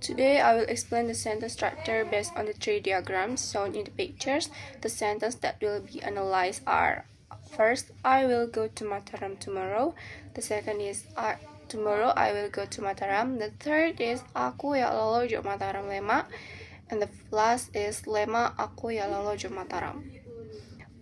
Today I will explain the sentence structure based on the three diagrams shown in the pictures. The sentences that will be analyzed are: first, I will go to Mataram tomorrow. The second is tomorrow I will go to Mataram. The third is aku ya lolojo Mataram lema. And the last is lema aku ya lolojo Mataram.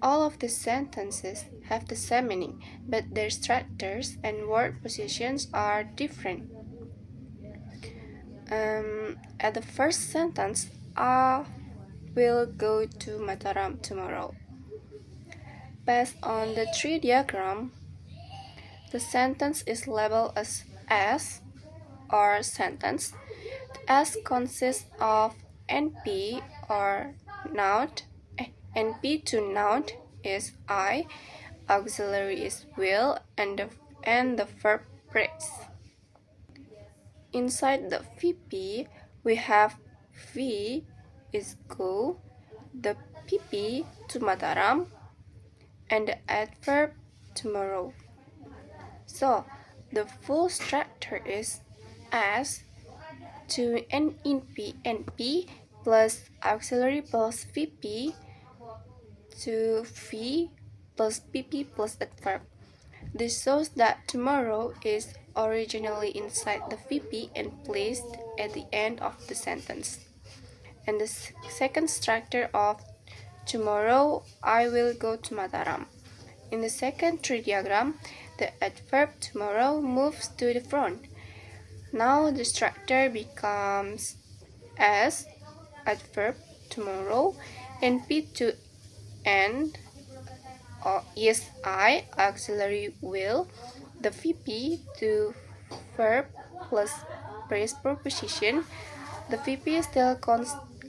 All of these sentences have the same meaning, but their structures and word positions are different. At the first sentence, I will go to Mataram tomorrow. Based on the tree diagram, the sentence is labeled as S or sentence. The S consists of NP or noun. NP to noun is I, auxiliary is will, and the verb praise. Inside the VP, we have V is go, the PP to Mataram, and the adverb tomorrow. So, the full structure is S to NP plus auxiliary plus VP to V plus PP plus adverb. This shows that tomorrow is originally inside the VP and placed at the end of the sentence. And the second structure of tomorrow I will go to Mataram. In the second tree diagram, the adverb tomorrow moves to the front. Now the structure becomes as adverb tomorrow, NP to N is I, auxiliary will, the VP to verb plus phrase preposition. The VP still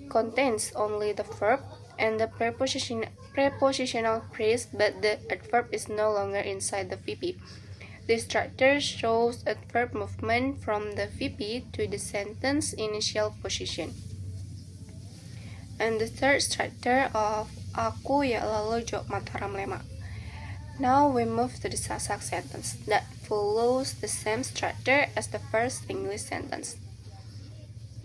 contains only the verb and the prepositional phrase, but the adverb is no longer inside the VP. This structure shows adverb movement from the VP to the sentence initial position. And the third structure of aku ya lolojo Mataram lema. Now we move to the Sasak sentence that follows the same structure as the first English sentence.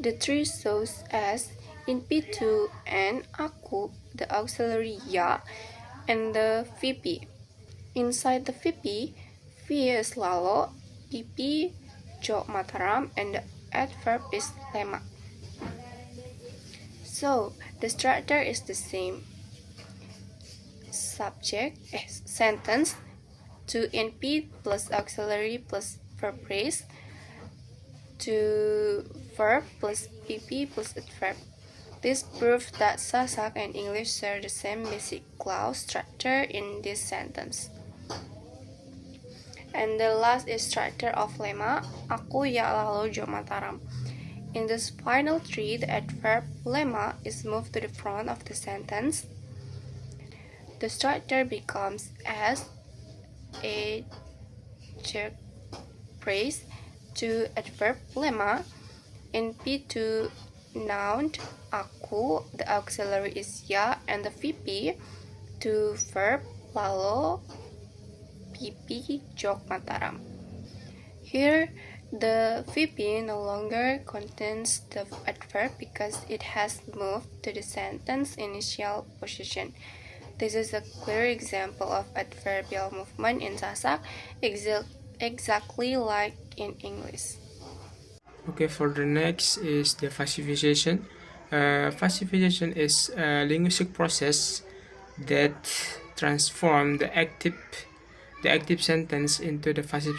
The tree shows as in P2 and aku, the auxiliary ya, and the VP. Inside the VP, V is lalo, PP, jo Mataram, and the adverb is lema. So, the structure is the same. Subject, sentence, to NP plus auxiliary plus verb phrase, to verb plus PP plus adverb. This proves that Sasak and English share the same basic clause structure in this sentence. And the last is structure of lema, aku ya lolojo Mataram. In this final tree, the adverb lema is moved to the front of the sentence. The structure becomes as a jerk phrase to adverb lema, NP to noun aku, the auxiliary is ya, and the VP to verb lalo, PP jok Mataram. Here, the VP no longer contains the adverb because it has moved to the sentence initial position. This is a clear example of adverbial movement in Sasak, exactly like in English. Okay, for the next is the facifization. Facifization is a linguistic process that transforms the active sentence into the passive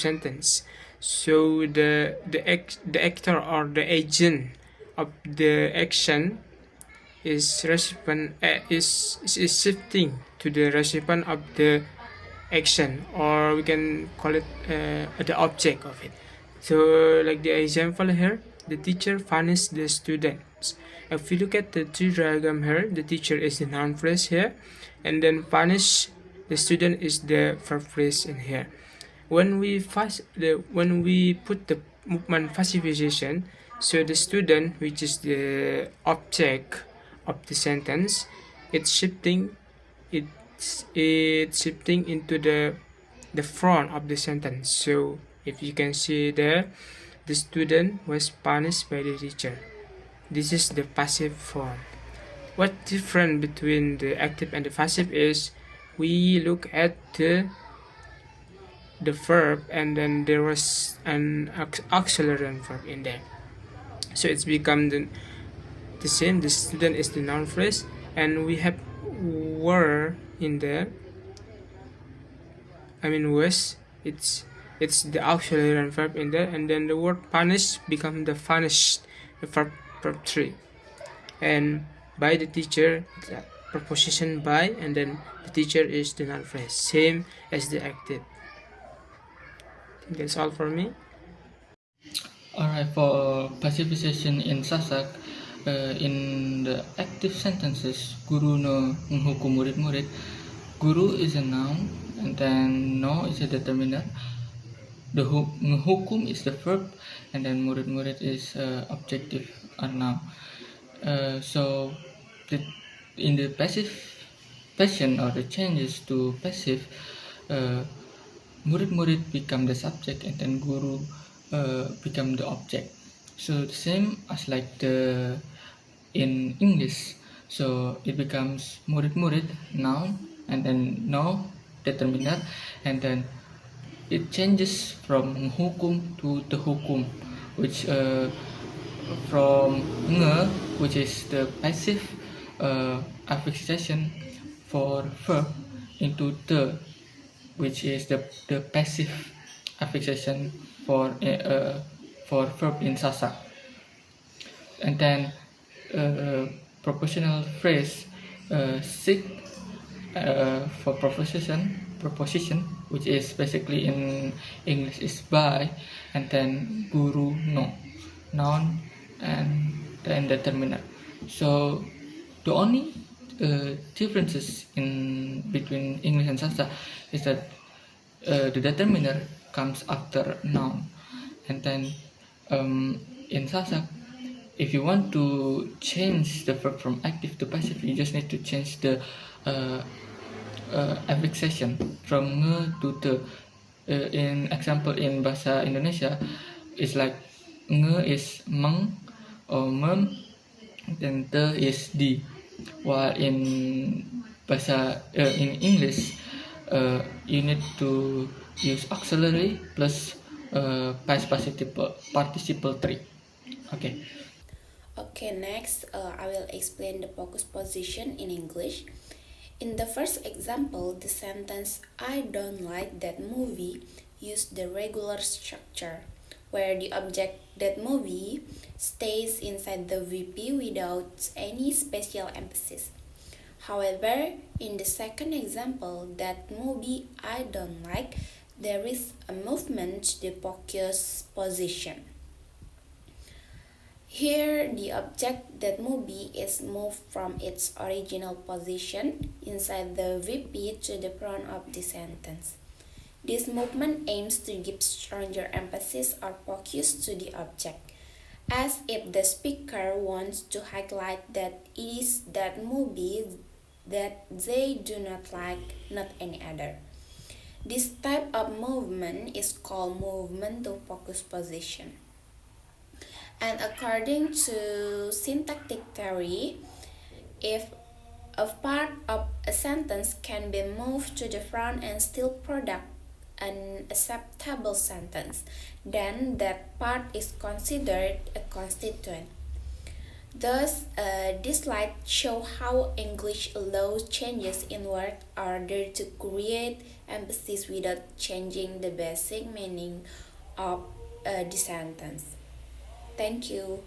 sentence. So the actor or the agent of the action is shifting to the recipient of the action, or we can call it the object of it. So like the example here, the teacher punished the students. If you look at the tree diagram here, the teacher is the noun phrase here, and then punish the student is the verb phrase in here. When we put the movement facifization, so the student, which is the object of the sentence, it's shifting into the front of the sentence. So if you can see there, the student was punished by the teacher. This is the passive form. What different between the active and the passive is we look at the verb and then there was an auxiliary verb in there. So it's become the same. The student is the noun phrase and we have were in there. I mean was it's the auxiliary verb in there and then the word punish become the punished the verb 3 and by the teacher it's a preposition by and then the teacher is the noun phrase same as the active. I think that's all for me. Alright, for passivization in Sasak, in the active sentences, guru no menghukum murid-murid, guru is a noun and then no is a determiner. The menghukum is the verb and then murid-murid is objective or noun. So in the passive passion or the changes to passive, murid-murid become the subject and then guru become the object. So the same as like the in English. So it becomes murid-murid noun and then no determiner and then it changes from hukum to the hukum, which from nge, which is the passive affixation for verb, into the, which is the passive affixation for verb in Sasak. And then propositional phrase seek for proposition, which is basically in English is by, and then guru no, noun and then determiner. So the only differences in between English and Sasak is that the determiner comes after noun, and then in Sasak, if you want to change the verb from active to passive, you just need to change the affixation from nge to the. In example in bahasa Indonesia, it's like nge is meng or mem, then the is di. While in bahasa in English, you need to use auxiliary plus past participle 3. Okay. Okay, next I will explain the focus position in English. In the first example, the sentence I don't like that movie used the regular structure, where the object that movie stays inside the VP without any special emphasis. However, in the second example, that movie I don't like, there is a movement to the focus position. Here, the object that movie is moved from its original position inside the VP to the front of the sentence. This movement aims to give stronger emphasis or focus to the object, as if the speaker wants to highlight that it is that movie that they do not like, not any other. This type of movement is called movement to focus position. And according to syntactic theory, if a part of a sentence can be moved to the front and still produce an acceptable sentence, then that part is considered a constituent. Thus, this slide shows how English allows changes in word order to create emphasis without changing the basic meaning of the sentence. Thank you.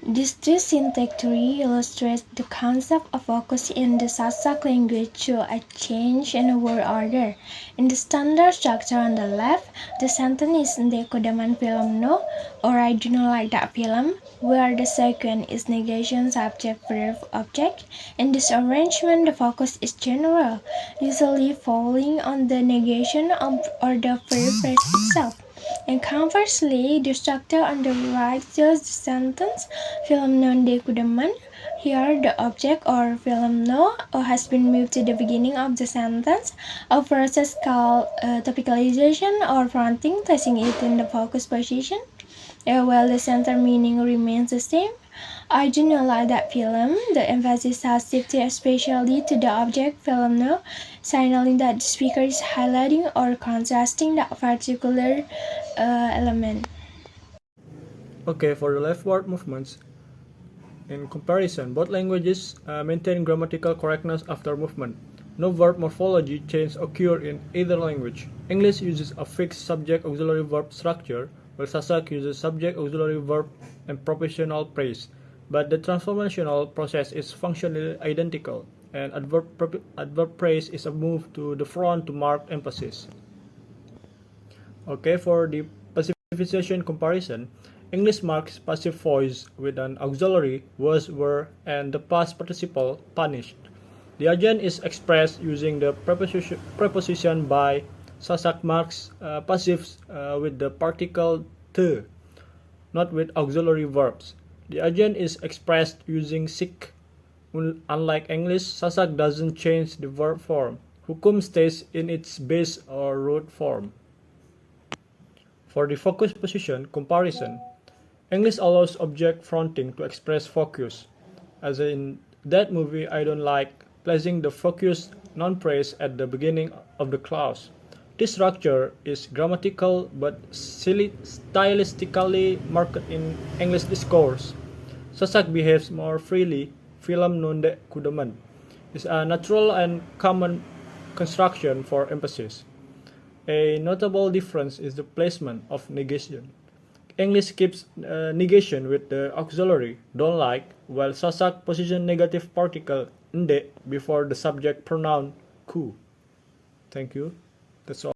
This syntax theory illustrates the concept of focus in the Sasak language through a change in word order. In the standard structure on the left, the sentence is Deku demen film no, or I do not like that film, where the sequence is negation, subject, verb, object. In this arrangement, the focus is general, usually falling on the negation or the verb phrase itself. And conversely, the structure on the right shows the sentence film non Deku demen. Here, the object or film no has been moved to the beginning of the sentence, a process called topicalization or fronting, placing it in the focus position. While the center meaning remains the same. I do not like that film. The emphasis has shifted especially to the object film now, signaling that the speaker is highlighting or contrasting that particular element. Okay, for the leftward movements, in comparison, both languages maintain grammatical correctness after movement. No verb morphology change occur in either language. English uses a fixed subject auxiliary verb structure, while Sasak uses subject auxiliary verb and propositional phrase. But the transformational process is functionally identical, and adverb phrase is a move to the front to mark emphasis. Okay, for the passification comparison, English marks passive voice with an auxiliary was, were, and the past participle punished. The agent is expressed using the preposition by. Sasak marks passives with the particle the, not with auxiliary verbs. The agent is expressed using sick. Unlike English, Sasak doesn't change the verb form. Hukum stays in its base or root form. For the focus position comparison, English allows object fronting to express focus. As in that movie, I don't like placing the focus non-phrase at the beginning of the clause. This structure is grammatical but stylistically marked in English discourse. Sasak behaves more freely. Film nunde kudaman is a natural and common construction for emphasis. A notable difference is the placement of negation. English keeps negation with the auxiliary don't like, while Sasak position negative particle nde before the subject pronoun ku. Thank you. That's all.